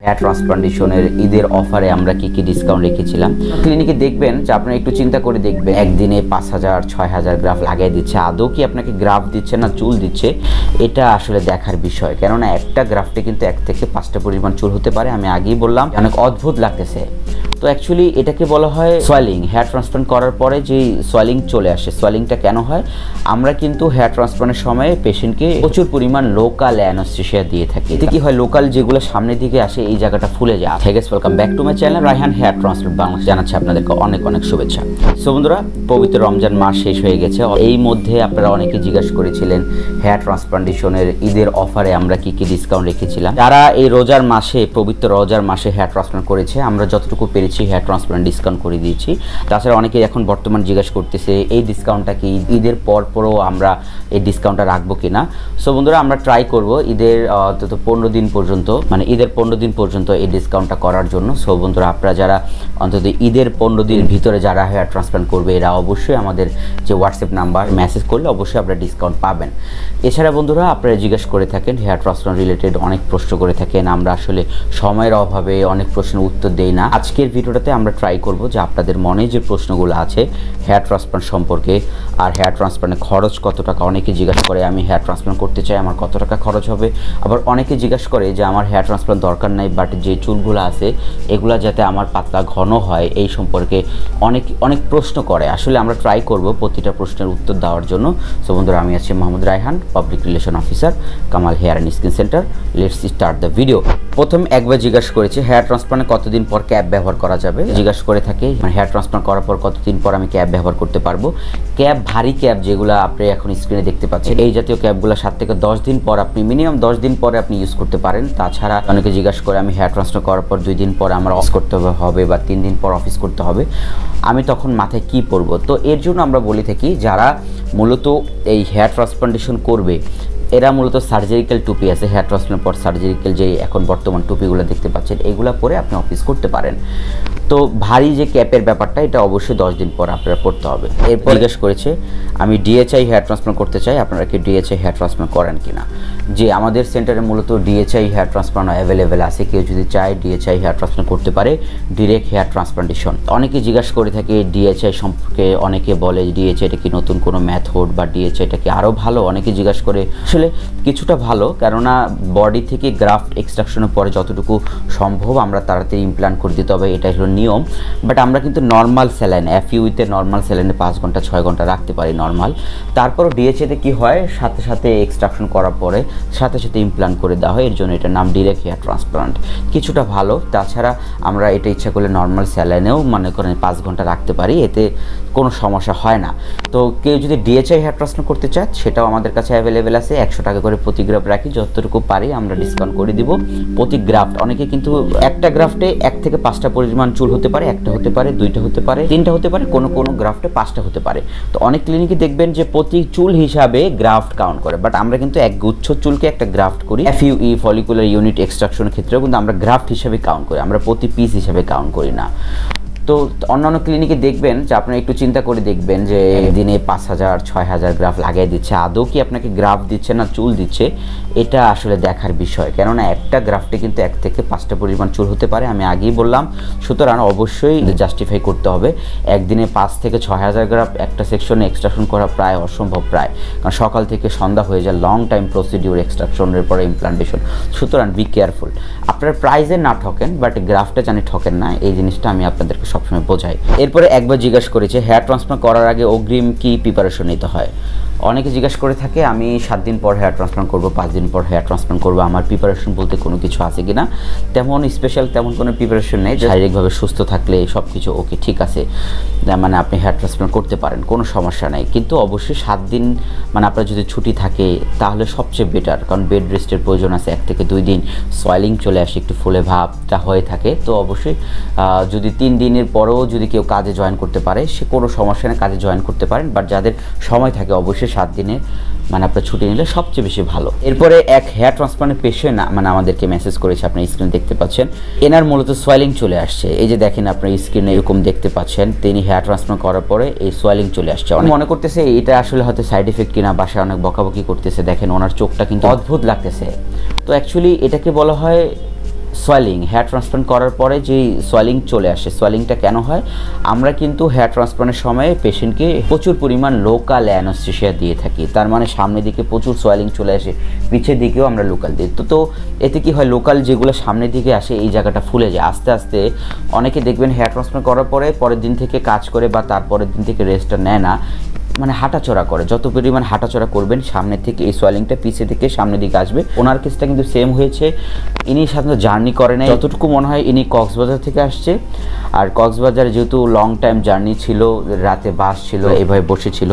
Hair ট্রান্সপ্লান্টেশনের ঈদের অফারে আমরা কি ডিসকাউন্ট রেখেছিলাম। ক্লিনিকে দেখবেন যে আপনারা একটু চিন্তা করে দেখবেন, একদিনে 5,000 6,000 গ্রাফ লাগিয়ে দিচ্ছে, আদৌ কি আপনাকে গ্রাফ দিচ্ছে না চুল দিচ্ছে, এটা আসলে দেখার বিষয়। কেননা একটা গ্রাফটে কিন্তু 1 থেকে 5টা পরিমাণ চুল হতে পারে। আমি আগেই বললাম অনেক অদ্ভুত লাগতেছে। তো অ্যাকচুয়ালি এটাকে বলা হয় সোয়েলিং। হেয়ার ট্রান্সপ্লান্ট করার পরে যে সোয়েলিং চলে আসে, সোয়েলিংটা কেন হয়? আমরা কিন্তু হেয়ার ট্রান্সপ্লান্টের সময় পেশেন্টকে প্রচুর পরিমাণ লোকাল অ্যানেস্থেসিয়া দিয়ে থাকি। এতে কি হয়, লোকাল যেগুলো সামনের দিকে আসে এই জায়গাটা ফুলে যায়। Hey guys, welcome back to my channel Raihan hair transplant Bangladesh. জানাচ্ছি আপনাদেরকে অনেক অনেক শুভেচ্ছা। সো বন্ধুরা, পবিত্র রমজান মাস শেষ হয়ে গেছে। এই মধ্যে আপনারা অনেকে জিজ্ঞাসা করেছিলেন হেয়ার ট্রান্সপ্লান্টেশনের ঈদের অফারে আমরা কি ডিসকাউন্ট রেখেছিলাম। যারা এই রোজার মাসে, পবিত্র রোজার মাসে হেয়ার ট্রান্সপ্লান্ট করেছে, আমরা যতটুকু পেরেছি হেয়ার ট্রান্সপ্লান্ট ডিসকাউন্ট করে দিয়েছি। তাছাড়া অনেকে এখন বর্তমান জিজ্ঞাসা করতেছে এই ডিসকাউন্টটা কি ঈদের পরও আমরা এই ডিসকাউন্টটা রাখবো কিনা। সো বন্ধুরা, আমরা ট্রাই করব ঈদের অন্তত 15 দিন পর্যন্ত, মানে ঈদের 15 দিন পর্যন্ত এই ডিসকাউন্টটা করার জন্য। সো বন্ধুরা, আপনারা যারা অন্তত ঈদের 15 দিন ভিতরে যারা হেয়ার ট্রান্সপ্লান্ট করবে, এরা অবশ্যই আমাদের যে হোয়াটসঅ্যাপ নাম্বার মেসেজ করলে অবশ্যই আপনারা ডিসকাউন্ট পাবেন। এছাড়া বন্ধুরা, আপনারা জিজ্ঞাসা করে থাকেন হেয়ার ট্রান্সপ্লান্ট রিলেটেড অনেক প্রশ্ন করে থাকেন। আমরা আসলে সময়ের অভাবে অনেক প্রশ্নের উত্তর দেই না। আজকের ভিডিওটাতে আমরা ট্রাই করব যে আপনাদের মনে যে প্রশ্নগুলো আছে হেয়ার ট্রান্সপ্লান্ট সম্পর্কে, আর হেয়ার ট্রান্সপ্লান্টের খরচ কত টাকা। অনেকে জিজ্ঞাসা করে আমি হেয়ার ট্রান্সপ্লান্ট করতে চাই, আমার কত টাকা খরচ হবে। আবার অনেকে জিজ্ঞাসা করে যে আমার হেয়ার ট্রান্সপ্লান্ট দরকার নাই, বাট যে চুলগুলো আছে এগুলো যাতে আমার পাতলা ঘন হয়, এই সম্পর্কে অনেক প্রশ্ন করে। আসলে আমরা ট্রাই করব প্রতিটা প্রশ্নের উত্তর দেওয়ার জন্য। সো বন্ধুরা, আমি আছি Mohammad Raihan, public relation officer, Kamal hair and skin centre. Let's start the video. প্রথম একবার জিজ্ঞাসা করেছে হেয়ার ট্রান্সপ্লান্টে কতদিন পর ক্যাপ ব্যবহার করা যাবে। জিজ্ঞাসা করে থাকে মানে হেয়ার ট্রান্সপ্লান্ট করার পর কতদিন পর আমি ক্যাপ ব্যবহার করতে পারবো। ক্যাপ, ভারী ক্যাপ যেগুলো আপনি এখন স্ক্রিনে দেখতে পাচ্ছেন, এই জাতীয় ক্যাপগুলো 7 থেকে 10 দিন পর আপনি মিনিমাম 10 দিন পরে আপনি ইউজ করতে পারেন। তাছাড়া অনেকে জিজ্ঞাসা করে আমি হেয়ার ট্রান্সপ্লান্ট করার পর 2 দিন পর আমার অফিস করতে হবে বা 3 দিন পর অফিস করতে হবে, আমি তখন মাথায় কি পরবো। তো এর জন্য আমরা বলে থাকি যারা মূলত এই হেয়ার ট্রান্সপ্লান্টেশন করবে, এরা মূলত সার্জারিক্যাল টুপি আছে, হেয়ার ট্রান্সপ্লান্ট পর সার্জারিক্যাল যে এখন বর্তমান টুপিগুলো দেখতে পাচ্ছেন, এগুলো পরে আপনি অফিস করতে পারেন। তো ভারী যে ক্যাপের ব্যাপারটা, এটা অবশ্যই 10 দিন পর আপনারা পড়তে হবে। এরপর জিজ্ঞেস করেছে আমি ডিএচআই হেয়ার ট্রান্সপ্লান্ট করতে চাই, আপনারা কি ডিএচআই হেয়ার ট্রান্সপ্লান্ট করেন কিনা। যে আমাদের সেন্টারে মূলত ডিএচআই হেয়ার ট্রান্সপ্লান্ট অ্যাভেলেবেল আছে। কেউ যদি চায় ডিএচআই হেয়ার ট্রান্সপ্লান্ট করতে পারে, ডিরেক্ট হেয়ার ট্রান্সপ্লান্টেশন। অনেকে জিজ্ঞাসা করে থাকে ডিএচআই সম্পর্কে, অনেকে বলে ডিএচআইটা কি নতুন কোনো মেথড বা ডিএচআইটা কি আরও ভালো। অনেকে জিজ্ঞাসা করে, আসলে কিছুটা ভালো, কেননা বডি থেকে গ্রাফট এক্সট্রাকশনের পরে যতটুকু সম্ভব আমরা তাড়াতাড়ি ইমপ্লান্ট করে দিতে হবে, এটাই হলো নিয়ম। বাট আমরা কিন্তু নর্মাল স্যালাইন, এফইউতে নর্মাল স্যালাইনে 5 ঘন্টা 6 ঘন্টা রাখতে পারি নর্মাল। তারপরও ডিএচএতে কি হয়, সাথে সাথে এক্সট্রাকশন করার পরে সাথে সাথে ইমপ্লান্ট করে দেওয়া হয়। এর জন্য এটার নাম ডিরেক্ট হেয়ার ট্রান্সপ্লান্ট। কিছুটা ভালো। তাছাড়া আমরা এটা ইচ্ছা করলে নর্মাল স্যালাইনেও মনে করেন 5 ঘন্টা রাখতে পারি, এতে কোনো সমস্যা হয় না। তো কেউ যদি ডিএচআই হেয়ার ট্রান্সপ্লান্ট করতে চায়, সেটাও আমাদের কাছে অ্যাভেলেবেল আছে। 100 টাকা করে প্রতি গ্রাফট রাখি, যতটুকু পারি আমরা ডিসকাউন্ট করে দিব প্রতি গ্রাফট। অনেকে কিন্তু একটা গ্রাফটে 1 থেকে 5টা পরিমাণ চুল হতে পারে, 1টা হতে পারে, 2টা হতে পারে, 3টা হতে পারে, কোনো গ্রাফটে 5টা হতে পারে। তো অনেক ক্লিনিকে দেখবেন যে প্রতি চুল হিসাবে গ্রাফট কাউন্ট করে, বাট আমরা কিন্তু এক গুচ্ছ চুলকে একটা গ্রাফট করি। এফইউই ফলিকুলার ইউনিট এক্সট্রাকশনের ক্ষেত্রেও কিন্তু আমরা গ্রাফট হিসাবে কাউন্ট করি, আমরা প্রতি পিস হিসাবে কাউন্ট করি না। তো অন্যান্য ক্লিনিকে দেখবেন যে আপনারা একটু চিন্তা করে দেখবেন যে দিনে 5,000 6,000 গ্রাফ লাগিয়ে দিচ্ছে, আদৌ কি আপনাকে গ্রাফ দিচ্ছে না চুল দিচ্ছে, এটা আসলে দেখার বিষয়। কেননা একটা গ্রাফটে কিন্তু 1 থেকে 5টা পরিমাণ চুল হতে পারে। আমি আগেই বললাম, সুতরাং অবশ্যই জাস্টিফাই করতে হবে। একদিনে 5 থেকে 6,000 গ্রাফ একটা সেকশনে এক্সট্রাকশন করা প্রায় অসম্ভব, প্রায়, কারণ সকাল থেকে সন্ধ্যা হয়ে যায়, লং টাইম প্রসিডিউর, এক্সট্রাকশনের পরে ইমপ্লান্টেশন। সুতরাং বি কেয়ারফুল, আপনারা প্রাইজে না ঠকেন, বাট গ্রাফটে জানি ঠকেন না, এই জিনিসটা আমি আপনাদেরকে সবসময় বোঝাই। এরপরে একবার জিজ্ঞাসা করেছে হেয়ার ট্রান্সপ্লান্ট করার আগে অগ্রিম কি প্রিপারেশন নিতে হয়। অনেকে জিজ্ঞাসা করে থাকে আমি 7 দিন পর হেয়ার ট্রান্সপ্লান্ট করবো, 5 দিন পর হেয়ার ট্রান্সপ্লান্ট করবো, আমার প্রিপারেশন বলতে কোনো কিছু আছে কিনা। তেমন স্পেশাল তেমন কোনো প্রিপারেশন নেই। শারীরিকভাবে সুস্থ থাকলে সব কিছু ওকে, ঠিক আছে, মানে আপনি হেয়ার ট্রান্সপ্লান্ট করতে পারেন, কোনো সমস্যা নেই। কিন্তু অবশ্যই 7 দিন মানে আপনার যদি ছুটি থাকে তাহলে সবচেয়ে বেটার, কারণ বেড রেস্টের প্রয়োজন আছে। 1 থেকে 2 দিন সোয়েলিং চলে আসে, একটু ফুলে ভাবটা হয়ে থাকে। তো অবশ্যই যদি 3 দিনের পরেও যদি কেউ কাজে জয়েন করতে পারে, সে কোনো সমস্যা নেই, কাজে জয়েন করতে পারেন। বাট যাদের সময় থাকে অবশ্যই 7 দিনের মানে আপনার ছুটি নিলে সবচেয়ে বেশি ভালো। এরপরে এক হেয়ার ট্রান্সপ্লান্টের পেশেন্ট মানে আমাদেরকে মেসেজ করেছে, আপনার স্ক্রিনে দেখতে পাচ্ছেন, এনার মূলত সোয়েলিং চলে আসছে। এই যে দেখেন আপনার স্ক্রিনে এরকম দেখতে পাচ্ছেন, তিনি হেয়ার ট্রান্সপ্লান্ট করার পরে এই সোয়েলিং চলে আসছে। অনেক মনে করতেছে এটা আসলে হয়তো সাইড এফেক্ট কিনা, বাসায় অনেক বকাবকি করতেছে। দেখেন ওনার চোখটা কিন্তু অদ্ভুত লাগতেছে। তো অ্যাকচুয়ালি এটাকে বলা হয় সোয়েলিং, হেয়ার ট্রান্সপ্লান্ট করার পরে যে সোয়েলিং চলে আসে, সোয়েলিংটা কেন হয়? আমরা কিন্তু হেয়ার ট্রান্সপ্লান্টের সময় পেশেন্টকে প্রচুর পরিমাণ লোকাল অ্যানেস্থেসিয়া দিয়ে থাকি। তার মানে সামনের দিকে প্রচুর সোয়েলিং চলে আসে, পিছের দিকেও আমরা লোকাল দিই। তো এতে কি হয়, লোকাল যেগুলো সামনের দিকে আসে এই জায়গাটা ফুলে যায়। আস্তে আস্তে অনেকে দেখবেন হেয়ার ট্রান্সপ্লান্ট করার পরে পরের দিন থেকে কাজ করে বা তারপরের দিন থেকে রেস্টটা নেয় না, মানে হাঁটাচড়া করে। যত পরিমাণ হাঁটাচড়া করবেন সামনের থেকে এই সোয়েলিংটা পিছে থেকে সামনের দিকে আসবে। ওনার কেসটা কিন্তু সেম হয়েছে। ইনি সাধারণত জার্নি করে নাই, যতটুকু মনে হয় ইনি কক্সবাজার থেকে আসছে। আর কক্সবাজারে যেহেতু লং টাইম জার্নি ছিল, রাতে বাস ছিল, এভাবে বসেছিল,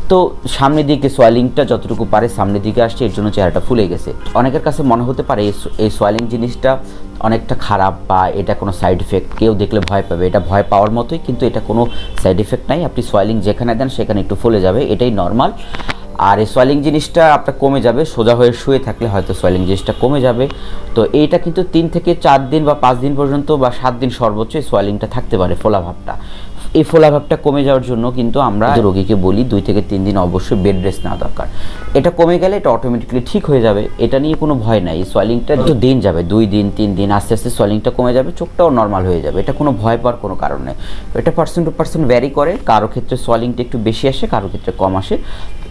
তো সামনের দিকে সোয়েলিংটা যতটুকু পারে সামনের দিকে আসছে, এর জন্য চেহারাটা ফুলে গেছে। অনেকের কাছে মনে হতে পারে এই সোয়েলিং জিনিসটা অনেকটা খারাপ বা এটা কোনো সাইড ইফেক্ট, কেউ দেখলে ভয় পাবে। এটা ভয় পাওয়ার মতোই, কিন্তু এটা কোনো সাইড ইফেক্ট নাই। আপনি সোয়েলিং যেখানে দেন সেখানে একটু ফুলে যাবে, এটাই নর্মাল। আর এই সোয়েলিং জিনিসটা আপনার কমে যাবে, সোজা হয়ে শুয়ে থাকলে হয়তো সোয়েলিং জিনিসটা কমে যাবে। তো এইটা কিন্তু 3 থেকে 4 দিন বা 5 দিন পর্যন্ত বা 7 দিন সর্বোচ্চ এই সোয়েলিংটা থাকতে পারে, ফোলাভাবটা। এই ফোলাভাবটা কমে যাওয়ার জন্য কিন্তু আমরা রোগীকে বলি 2 থেকে 3 দিন অবশ্যই বেড রেস্ট নেওয়া দরকার। এটা কমে গেলে এটা অটোমেটিক্যালি ঠিক হয়ে যাবে, এটা নিয়ে কোনো ভয় নাই। সোয়েলিংটা তো দিন যাবে, 2 দিন 3 দিন, আস্তে আস্তে সোয়েলিংটা কমে যাবে, চোখটাও নর্মাল হয়ে যাবে। এটা কোনো ভয় পাওয়ার কোনো কারণ নেই। এটা পার্সন টু পার্সন ভ্যারি করে, কারো ক্ষেত্রে সোয়েলিংটা একটু বেশি আসে, কারো ক্ষেত্রে কম আসে।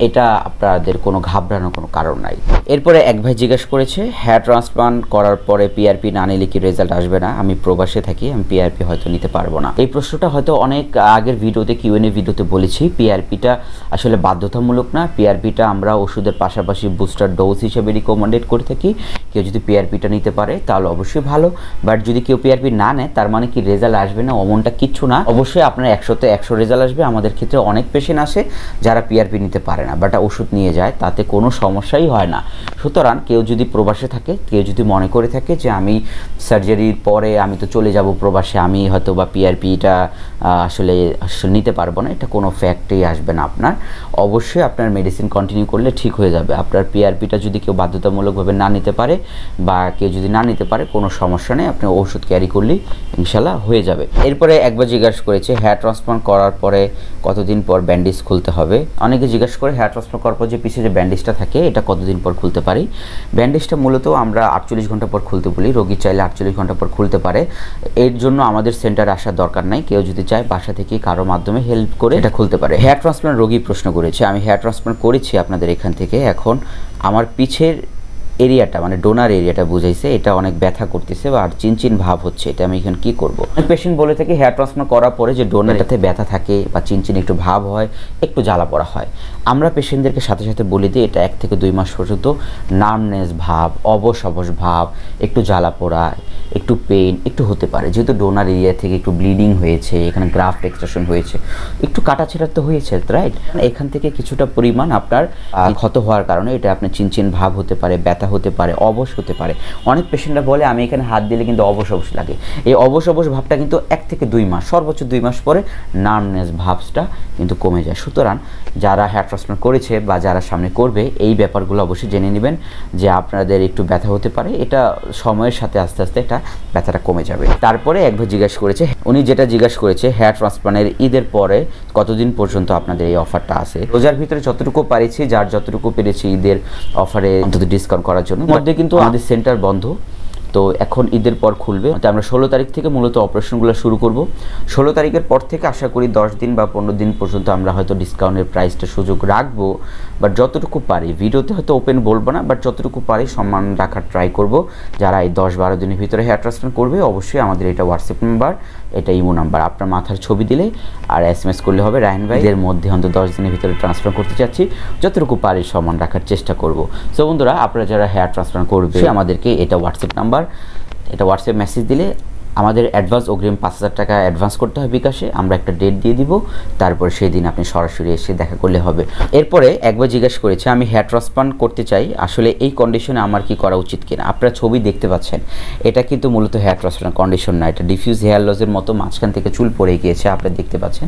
এটা আপনাদের কোনো ঘাবড়ানোর কোনো কারণ নাই। এরপরে এক ভাই জিজ্ঞেস করেছে, হেয়ার ট্রান্সপ্লান্ট করার পরে পিআরপি না নিলে কি রেজাল্ট আসবে না? আমি প্রবাসে থাকি, আমি পিআরপি হয়তো নিতে পারবো না। এই প্রশ্নটা হয়তো অনেক আগের ভিডিওতে কিউএনএ ভিডিওতে বলেছি। পিআরপিটা আসলে বাধ্যতামূলক না। পিআরপিটা আমরা ওষুধের পাশাপাশি বুস্টার ডোজ হিসেবে রিকমেন্ডেড করে থাকি। কেউ যদি পিআরপিটা নিতে পারে তাহলে অবশ্যই ভালো, বাট যদি কেউ পিআরপি না নেয় তার মানে কি রেজাল্ট আসবে না? অমনটা কিচ্ছু না। অবশ্যই আপনার 100তে 100 রেজাল্ট আসবে। আমাদের ক্ষেত্রে অনেক পেশেন্ট আসে যারা পিআরপি নিতে পারে না, বাট ওষুধ নিয়ে যায়, তাতে কোনো সমস্যাই হয় না। সুতরাং কেউ যদি প্রবাসে থাকে, কেউ যদি মনে করে থাকে যে আমি সার্জারির পরে আমি তো চলে যাব প্রবাসে, আমি হয়তো বা পিআরপিটা আসলে নিতে পারবো না, এটা কোনো ফ্যাক্টেই আসবে না আপনার। অবশ্যই আপনার মেডিসিন কন্টিনিউ করলে ঠিক হয়ে যাবে। আপনার পিআরপিটা যদি কেউ বাধ্যতামূলকভাবে না নিতে পারে বা কেউ যদি না নিতে পারে, কোনো সমস্যা নেই, আপনি ওষুধ ক্যারি করলেই ইনশাল্লাহ হয়ে যাবে। এরপরে একবার জিজ্ঞাসা করেছে, হেয়ার ট্রান্সপ্লান্ট করার পরে কতদিন পর ব্যান্ডেজ খুলতে হবে? অনেকে জিজ্ঞাসা করে হেয়ার ট্রান্সপ্লান্ট করার পর যে পিছিয়ে যে ব্যান্ডেজটা থাকে এটা কতদিন পর খুলতে পারি? ব্যান্ডেজটা মূলত আমরা 48 ঘন্টা পর খুলতে বলি। রোগী চাইলে 48 ঘন্টা পর খুলতে পারে। এর জন্য আমাদের সেন্টারে আসার দরকার নাই, কেউ যদি চায় বাসা থেকে কারো মাধ্যমে হেল্প করে এটা খুলতে পারে। হেয়ার ট্রান্সপ্লান্ট রোগী প্রশ্ন করেছে, আমি হেয়ার ট্রান্সপ্লান্ট করেছি আপনাদের এখান থেকে, এখন আমার পিছের এরিয়াটা মানে ডোনার এরিয়াটা বুঝাইছে, এটা অনেক ব্যথা করতেছে বা আর চিনচিন ভাব হচ্ছে, এটা আমি এখন কি করব? পেশেন্ট বলে থাকে হেয়ার ট্রান্সপ্লান্ট করার পরে যে ডোনারটাতে ব্যথা থাকে বা চিনচিন একটু ভাব হয়, একটু জ্বালা পড়া হয়। আমরা পেশেন্টদেরকে সাথে সাথে বলে দিই এটা 1 থেকে 2 মাস পর্যন্ত নার্ভনেস ভাব, অবশ ভাব, একটু জ্বালা পোড়া, একটু পেইন একটু হতে পারে। যেহেতু ডোনার এরিয়া থেকে একটু ব্লিডিং হয়েছে, এখানে গ্রাফট এক্সট্রাকশন হয়েছে, একটু কাটাছেঁড়া তো হয়েছে, রাইট? এখান থেকে কিছুটা পরিমাণ আপনার ক্ষত হওয়ার কারণে এটা আপনার চিনচিন ভাব হতে পারে, ব্যথা হতে পারে, অবশ হতে পারে। অনেক পেশেন্টরা বলে আমি এখানে হাত দিলে কিন্তু অবশ লাগে। এই অবশ ভাবটা কিন্তু 1 থেকে 2 মাস, সর্বোচ্চ 2 মাস পরে নার্ভনেস ভাবসটা কিন্তু কমে যায়। সুতরাং যারা হেয়ার ট্রান্সপ্লান্ট করেছে বা যারা সামনে করবে এই ব্যাপারগুলো অবশ্যই জেনে নেবেন যে আপনাদের একটু ব্যথা হতে পারে, এটা সময়ের সাথে আস্তে আস্তে এটা ব্যথাটা কমে যাবে। তারপরে একবার জিজ্ঞাসা করেছে, উনি যেটা জিজ্ঞাসা করেছে হেয়ার ট্রান্সপ্লান্টের ঈদের পরে কতদিন পর্যন্ত আপনাদের এই অফারটা আছে? রোজার ভিতরে যতটুকু পারেছি, যার যতটুকু পেরেছি ঈদের অফারে অন্তত ডিসকাউন্ট করার জন্য। মধ্যে কিন্তু আমাদের সেন্টার বন্ধ, তো এখন ঈদের পর খুলবে। তো আমরা 16 তারিখ থেকে মূলত অপারেশনগুলো শুরু করব। 16 তারিখের পর থেকে আশা করি 10 দিন বা 15 দিন পর্যন্ত আমরা হয়তো ডিসকাউন্টের প্রাইসটা সুযোগ রাখবো, বাট যতটুকু পারি, ভিডিওতে হয়তো ওপেন বলবো না, বাট যতটুকু পারি সম্মান রাখার ট্রাই করব। যারা এই 10-12 দিনের ভিতরে হেয়ার ট্রান্সপ্লান্ট করবে অবশ্যই আমাদের এটা হোয়াটসঅ্যাপ নাম্বার, এটা ইমো নাম্বার, আপনার মাথার ছবি দিলে আর SMS করলে হবে, রায়হান ভাই এর মধ্যে অন্তত 10 দিনের ভিতরে ট্রান্সফার করতে চাচ্ছি, যতটুকু পারি সম্মান রাখার চেষ্টা করব। সো বন্ধুরা, আপনারা যারা হেয়ার ট্রান্সপ্লান্ট করবে আমাদেরকে এটা হোয়াটসঅ্যাপ নাম্বার, এটা হোয়াটসঅ্যাপ মেসেজ দিলে আমাদের অ্যাডভান্স অগ্রিম 5000 টাকা অ্যাডভান্স করতে হয় বিকাশে, আমরা একটা ডেট দিয়ে দিব, তারপরে সেই দিন আপনি সরাসরি এসে দেখা করলে হবে। এরপরে একবার জিজ্ঞাসা করেছে আমি হেয়ার ট্রান্সপ্লান্ট করতে চাই, আসলে এই কন্ডিশনে আমার কি করা উচিত কিনা? আপনারা ছবি দেখতে পাচ্ছেন, এটা কিন্তু মূলত হেয়ার ট্রান্সপ্লান্ট কন্ডিশন না, এটা ডিফিউজ হেয়ার লসের মতো মাঝখান থেকে চুল পড়ে গিয়েছে, আপনারা দেখতে পাচ্ছেন।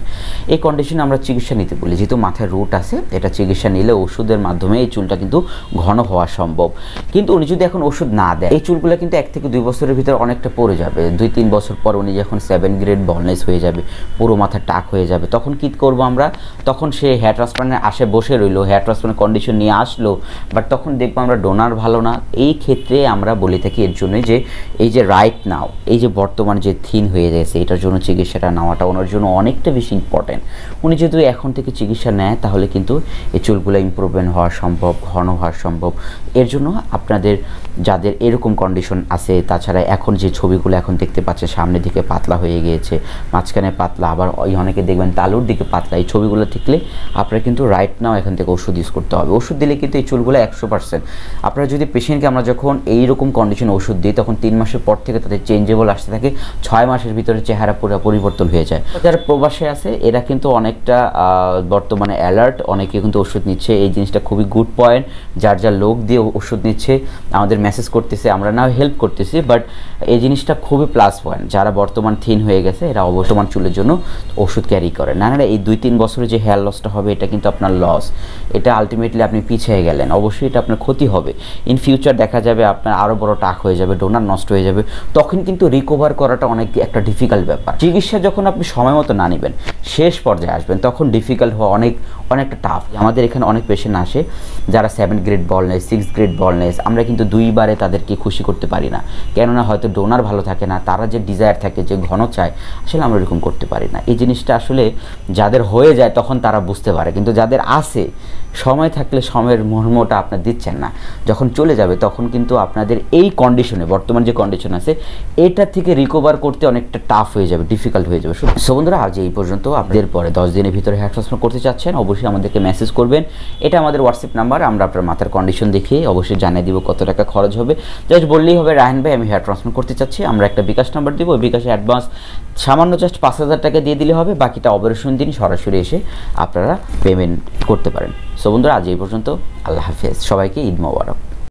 এই কন্ডিশনে আমরা চিকিৎসা নিতে বলি, যেহেতু মাথায় রুট আছে, এটা চিকিৎসা নিলে ওষুধের মাধ্যমে এই চুলটা কিন্তু ঘন হওয়া সম্ভব। কিন্তু উনি যদি এখন ওষুধ না দেয়, এই চুলগুলো কিন্তু 1 থেকে 2 বছরের ভিতরে অনেকটা পড়ে যাবে, 2-3 2-3 বছর পর উনি যখন 7 গ্রেড বলনেস হয়ে যাবে, পুরো মাথা টাক হয়ে যাবে, তখন কি করব আমরা? তখন সে হেয়ার ট্রান্সপ্লান্টের আশে বসে রইলো, হেয়ার ট্রান্সপ্লান্ট কন্ডিশন নিয়ে আসলো, বাট তখন দেখবো আমরা ডোনার ভালো না। এই ক্ষেত্রে আমরা বলে থাকি এর জন্য যে এই যে রাইট নাও এই যে বর্তমান যে থিন হয়ে গেছে, এটার জন্য চিকিৎসাটা নেওয়াটা ওনার জন্য অনেকটা বেশি ইম্পর্টেন্ট। উনি যদি এখন থেকে চিকিৎসা নেয় তাহলে কিন্তু এই চুলগুলো ইমপ্রুভমেন্ট হওয়া সম্ভব, ঘন হওয়া সম্ভব। এর জন্য আপনাদের যাদের এরকম কন্ডিশন আছে, তাছাড়া এখন যে ছবিগুলো এখন দেখতে পাচ্ছেন সামনের দিকে পাতলা হয়ে গিয়েছে, মাঝখানে পাতলা, আবার ওই অনেকে দেখবেন তালুর দিকে পাতলা, এই ছবিগুলো দেখলে আপনারা কিন্তু রাইট নাও এখান থেকে ওষুধ ইউজ করতে হবে। ওষুধ দিলে কিন্তু এই চুলগুলো 100%, আপনারা যদি পেশেন্টকে আমরা যখন এইরকম কন্ডিশনে ওষুধ দিই তখন 3 মাসের পর থেকে তাদের চেঞ্জেবল আসতে থাকে, 6 মাসের ভিতরে চেহারা পুরো পরিবর্তন হয়ে যায়। যারা প্রবাসে আছে এরা কিন্তু অনেকটা বর্তমানে অ্যালার্ট, অনেকে কিন্তু ওষুধ নিচ্ছে, এই জিনিসটা খুবই গুড পয়েন্ট। যার যা লোক দিয়ে ওষুধ নিচ্ছে আমাদের মেসেজ করতেছে, আমরা না হেল্প করতেছি, বাট এই জিনিসটা খুবই প্লাস পয়েন্ট। যারা বর্তমান থিন হয়ে গেছে এরা অবর্তমান চুলের জন্য ওষুধ ক্যারি করে না। এই 2-3 বছরে যে হেয়ার লসটা হবে এটা কিন্তু আপনার লস, এটা আলটিমেটলি আপনি পিছিয়ে গেলেন, অবশ্যই এটা আপনার ক্ষতি হবে। ইন ফিউচার দেখা যাবে আপনার আরও বড় টাক হয়ে যাবে, ডোনার নষ্ট হয়ে যাবে, তখন কিন্তু রিকভার করাটা অনেক একটা ডিফিকাল্ট ব্যাপার। চিকিৎসা যখন আপনি সময় মতো না নেবেন, শেষ পর্যায়ে আসবেন, তখন ডিফিকাল্ট হওয়া অনেকটা টাফ। আমাদের এখানে অনেক পেশেন্ট আসে যারা 7 গ্রেড বলনেস, 6 গ্রেড বলনেস, আমরা কিন্তু 2 বারে তাদেরকে খুশি করতে পারি না, কেননা হয়তো ডোনার ভালো থাকে না, তারা যে ডিজায়ার থাকে, যে ঘন চায়, আসলে আমরা এরকম করতে পারি না। এই জিনিসটা আসলে যাদের হয়ে যায় তখন তারা বুঝতে পারে, কিন্তু যাদের আছে সময় থাকলে সময়ের মর্মটা আপনার দিচ্ছেন না, যখন চলে যাবে তখন কিন্তু আপনাদের এই কন্ডিশনে, বর্তমান যে কন্ডিশন আছে এটা থেকে রিকভার করতে অনেকটা টাফ হয়ে যাবে, ডিফিকাল্ট হয়ে যাবে। সো বন্ধুরা, আজ এই পর্যন্ত। আপনাদের পরে 10 দিনের ভিতরে হেয়ার ট্রান্সপ্লান্ট করতে চাচ্ছেন অবশ্যই আমাদেরকে মেসেজ করবেন, এটা আমাদের হোয়াটসঅ্যাপ নাম্বার। আমরা আপনার মাথার কন্ডিশন দেখিয়ে অবশ্যই জানিয়ে দিব কত টাকা খরচ হবে। জাস্ট বললেই হবে রায়হান ভাই আমি হেয়ার ট্রান্সপ্লান্ট করতে চাচ্ছি, আমরা একটা বিকাশ নাম্বার দিব, ওই বিকাশে অ্যাডভান্স সামান্য জাস্ট 5,000 টাকা দিয়ে দিলে হবে, বাকিটা অপারেশন দিন সরাসরি এসে আপনারা পেমেন্ট করতে পারেন। সো বন্ধুরা, আজ এই পর্যন্ত। আল্লাহ হাফেজ, সবাইকে ঈদ মোবারক।